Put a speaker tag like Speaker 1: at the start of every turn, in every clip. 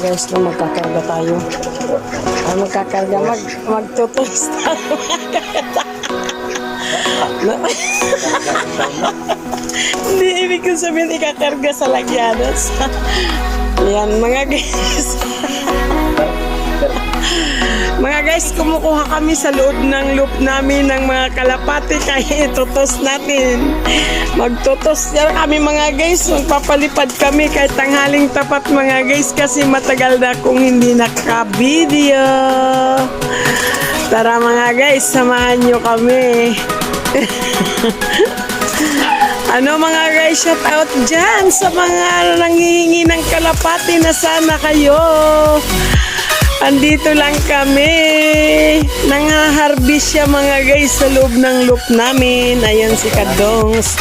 Speaker 1: guys na magkakarga tayo. Magkakarga, magtutos tayo. Hindi ibig ko sabihin ikakarga sa lagyanas. Yan mga guys. Mga guys, kumukuha kami sa loob ng loop namin ng mga kalapati kaya itutos natin. Magtutos yan kami mga guys. Magpapalipad kami kahit tanghaling tapat mga guys kasi matagal na kung hindi naka-video. Tara mga guys, samahan nyo kami. Ano mga guys, shout out dyan sa mga nanghihingi ng kalapati na sana kayo. Andito lang kami. Nangaharbis siya mga guys sa loob ng loop namin. Ayan si Kadongs.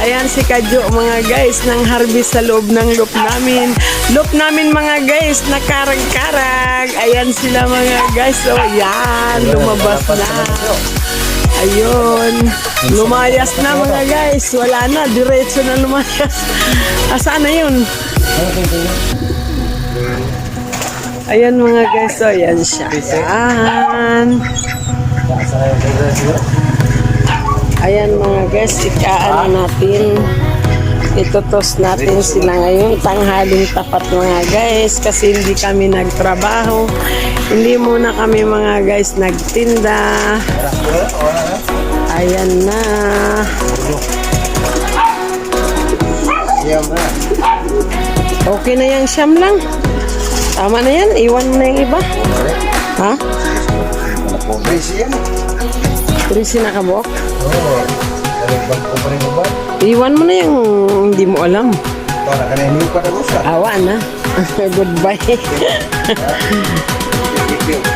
Speaker 1: Ayan si Kadyo mga guys. Nangharbis sa loob ng loop namin. Loop namin mga guys. Nakarag-karag. Ayan sila mga guys. So yan. Lumabas na. Ayun. Lumayas na mga guys. Wala na. Diretso na lumayas. Asaan na yun? Ayan mga guys, so ayan siya. Ayan. Ayan mga guys, ikaano natin. Itutos natin sila ngayon. Tanghaling tapat mga guys, kasi hindi kami nagtrabaho. Hindi muna kami mga guys nagtinda. Ayan na. Okay na yung siyam lang. Tama na yan, iwan mo na yung iba. Ha? Trisi na kabok?
Speaker 2: Oo.
Speaker 1: Iwan mo na yung hindi mo alam.
Speaker 2: Para kanina pa na gusto.
Speaker 1: Awa na. Goodbye.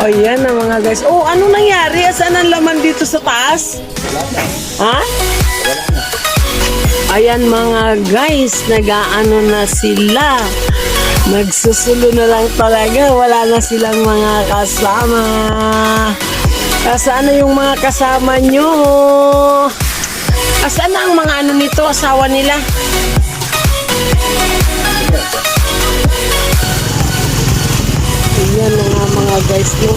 Speaker 1: O yan na mga guys. Oh, ano nangyari? Saan ang laman dito sa taas? Ha? Ayan mga guys, nag-aano na sila. Nagsusulo na lang talaga. Wala na silang mga kasama. Saan na yung mga kasama nyo? Saan na ang mga ano nito? Asawa nila? Ayan mga guys. No?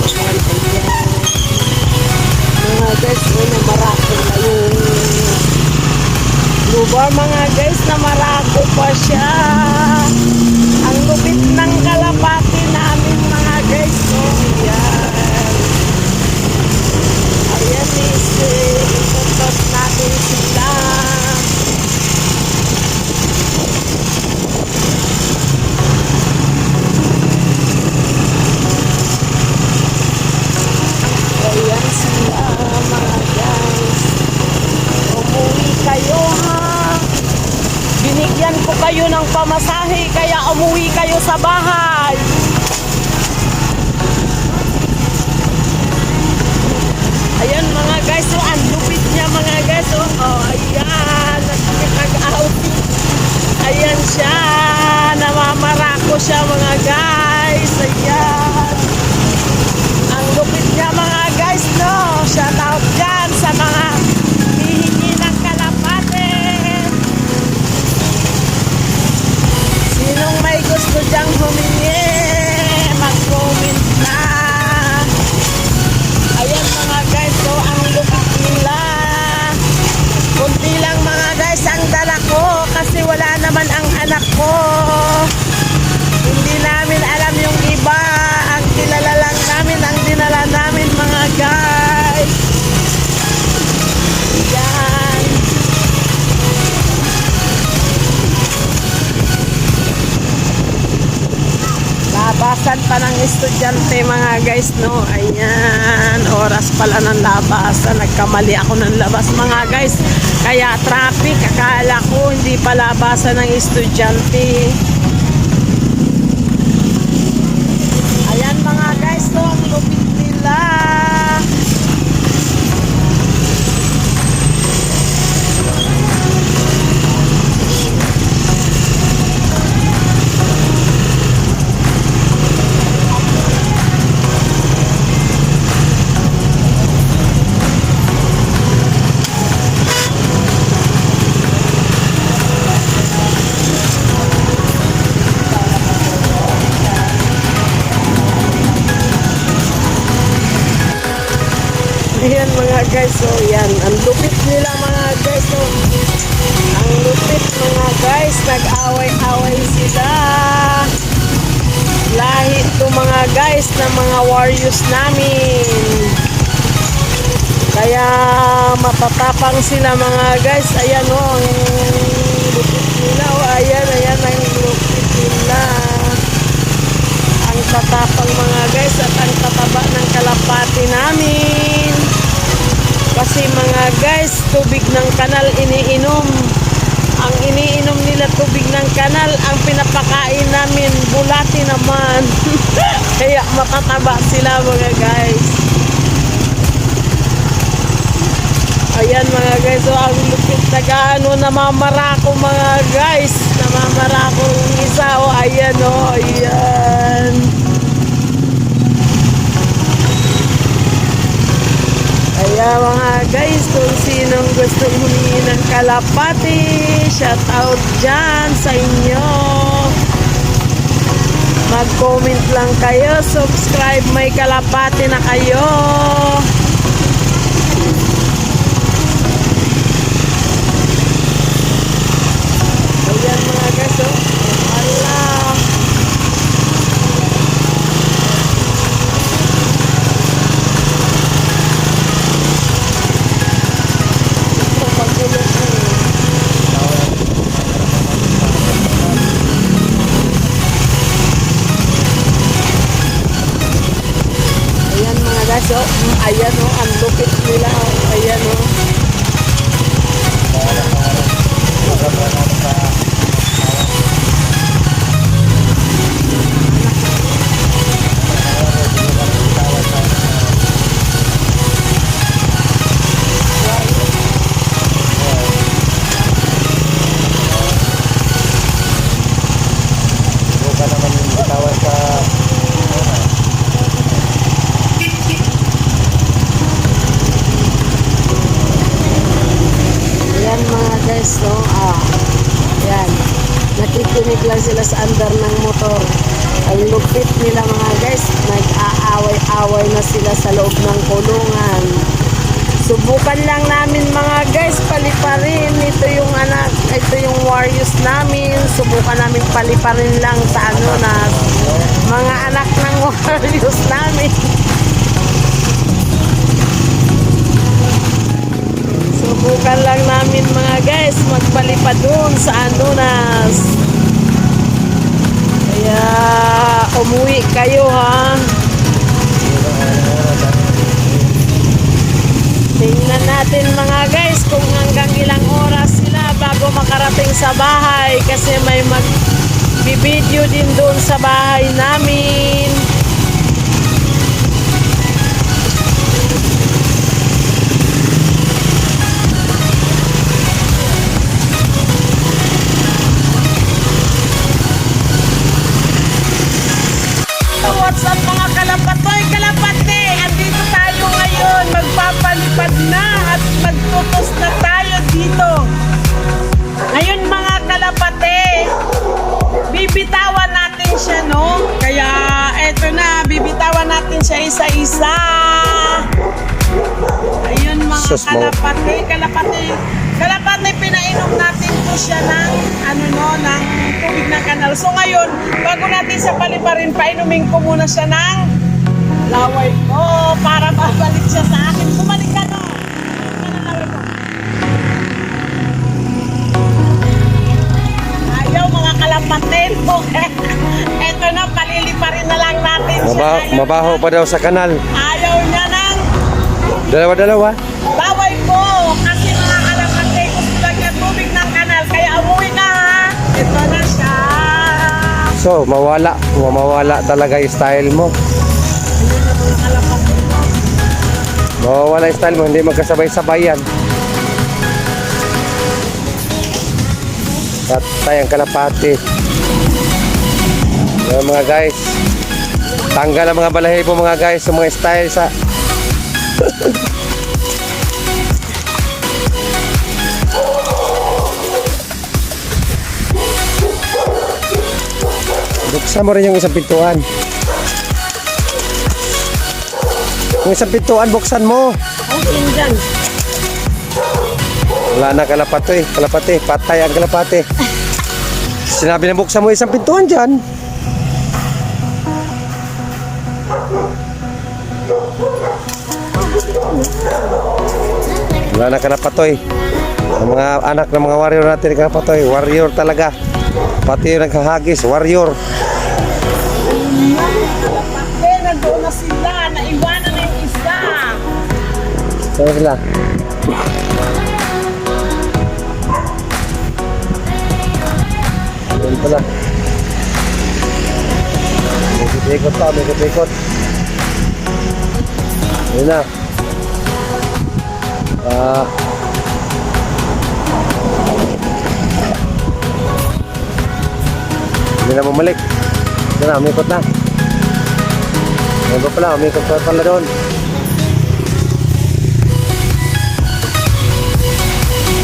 Speaker 1: Mga guys, na marako na yung lubar mga guys, na marako pa siya. Ang lupit ng kalapati namin mga guys. So, ayan. Ayan itutos natin sila. Ayan sila mga guys. Umuwi kayo ha. Binigyan ko kayo ng pamasahe kaya umuwi kayo sa bahay. Ayan mga guys, so ang lupit niya mga guys. Oh, ayan, nakikipag-outing. Ayan siya, namamarako siya mga guys. Ayan. Ang lupit niya mga guys, no. Shout out dyan sa mga hihingi ng kalapate. Sinong may gusto dyang humingi, mag-comment na. Ayan mga guys, so ang lupit nila. Kunti lang mga guys ang dala ko kasi wala naman ang anak ko. Hindi namin alam yung iba. Ang kilala lang namin, ang dinala namin mga guys. Yan. Labasan pa ng estudyante mga guys, no? Ayan, oras pala ng labasan. Nagkamali ako ng labas mga guys. Kaya traffic, akala ko hindi pa labasan ng estudyante. Ayan mga guys, no? Ang lupit nila. guys. So yan, ang lupit nila mga guys. So, ang lupit mga guys, nag-away-away sila. Lahi to mga guys na mga warriors namin. Kaya matatapang sila mga guys. Ayan o, ang lupit nila. O, ayan ang lupit nila. Ang tatapang mga guys at ang tataba ng kalapati namin. Kasi mga guys, tubig ng kanal iniinom. Ang iniinom nila tubig ng kanal, ang pinapakain namin bulati naman. Kaya matataba sila mga guys. Ayan mga guys, so ang lupit na gaano namamarako mga guys. Namamarako yung isa, o ayan o, ayan. Kaya mga guys, kung sinong gustong humingi ng kalapati, shout out dyan sa inyo. Mag-comment lang kayo, subscribe, may kalapati na kayo. Ayan mga guys, oh. Allah. Ayan mga guys, oh. Ayan oh, ang lupit nila, oh. Ayan oh.
Speaker 2: Bukan naman yung bitawan sa
Speaker 1: Ayan mga guys, no? Ayan. Nakikinig lang sila sa andar ng motor. Ang lupit nila mga guys, nag-aaway-away na sila sa loob ng kulungan. Subukan lang namin mga guys, paliparin. Ito yung anak, ito yung warriors namin. Subukan namin paliparin lang sa ano na mga anak ng warriors namin. Subukan lang namin mga guys, magpalipad dun sa Anunas. Kaya umuwi kayo ha. Tingnan natin mga guys kung hanggang ilang oras sila bago makarating sa bahay. Kasi may magbibideo din doon sa bahay namin. What's up mga kalapatoy, kalapate? Andito tayo ngayon, magpapalipad na at magtutos na tayo dito. Ngayon mga kalapate, bibitawan natin siya, no? Kaya eto na, bibitawan natin siya isa-isa. Ayun mga
Speaker 2: Sus mo.
Speaker 1: kalapate, pinainom natin po siya ng ng tubig ng kanal. So ngayon, bago natin siya paliparin, painumin ko muna siya ng laway ko para mabalik siya sa akin. Bumalik ka, no? Ayaw mga kalapatin po. Eto na, paliliparin na lang natin siya. Ayaw
Speaker 2: Mabaho pa daw sa kanal.
Speaker 1: Ayaw niya ng
Speaker 2: Dalawa-dalawa.
Speaker 1: laway ko. Kasi mga kalapate, gusto lang niya tubig ng kanal. Kaya umuwi na ha. Ito na siya.
Speaker 2: So, mawawala talaga yung style mo.
Speaker 1: Ayun na mga kalapate.
Speaker 2: Mawawala yung style mo, hindi magkasabay-sabay yan. Patay ang kalapati. Yan mga guys. Tanggal ang mga balahibo mga guys sa mga style sa buksan mo rin yung isang pintuan. Yung isang pintuan, buksan mo.
Speaker 1: Okay yun dyan.
Speaker 2: Wala na kalapate. Kalapate. Patay ang kalapate. Sinabi na buksan mo isang pintuan dyan. Wala na kalapatoy. Ang mga anak ng mga warrior natin kalapatoy. Warrior talaga. Pati yung naghahagis. Warrior.
Speaker 1: Nandoon na sila. Naiwanan na yung isa.
Speaker 2: Saan sila? Doon pala. Ikot pa, ikot. Ayun na. Hindi na bumalik. Ito na, umikot na. Ayun pa pala, umikot pa pala doon.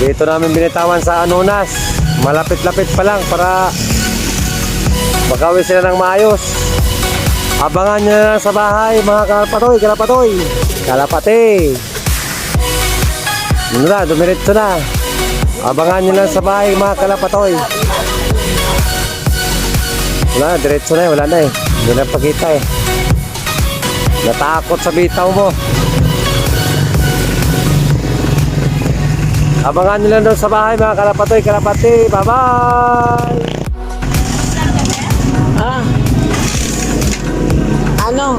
Speaker 2: Dito namin binitawan sa Anunas. Malapit-lapit pa lang para makawin sila ng maayos. Abangan nyo na sa bahay mga kalapatoy. Kalapate. Ano na, dumiretso na. Abangan nyo na sa bahay mga kalapatoy. Wala na, diretso na wala na eh. Hindi na pagkita eh. Natakot sa bitaw mo. Abangan nyo lang doon sa bahay mga kalapatoy, kalapati. Bye-bye!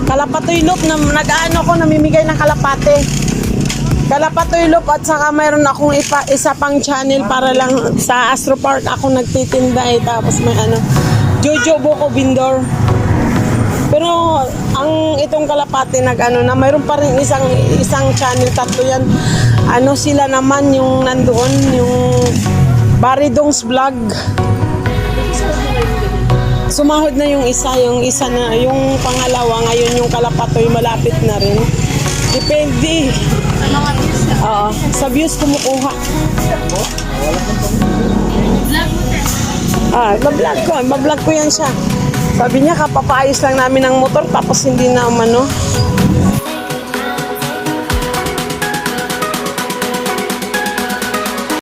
Speaker 1: Kalapatoy loop na nag-ano ko, namimigay ng kalapate. Kalapatoy loop at saka mayroon akong isa pang channel para lang sa Astro Park ako nagtitinda eh. Tapos may Jojo Boko Bindor. Pero ang itong kalapate nag-ano na mayroon pa rin isang channel, tatlo yan. Sila naman yung nandoon, yung Baridong's Vlog. Sumahod na yung isa na, yung pangalawa ngayon yung kalapatoy malapit na rin. Depende. Oo, sa views kumukuha. Bablog ko yan siya. Sabi niya kapapaayos lang namin ng motor tapos hindi na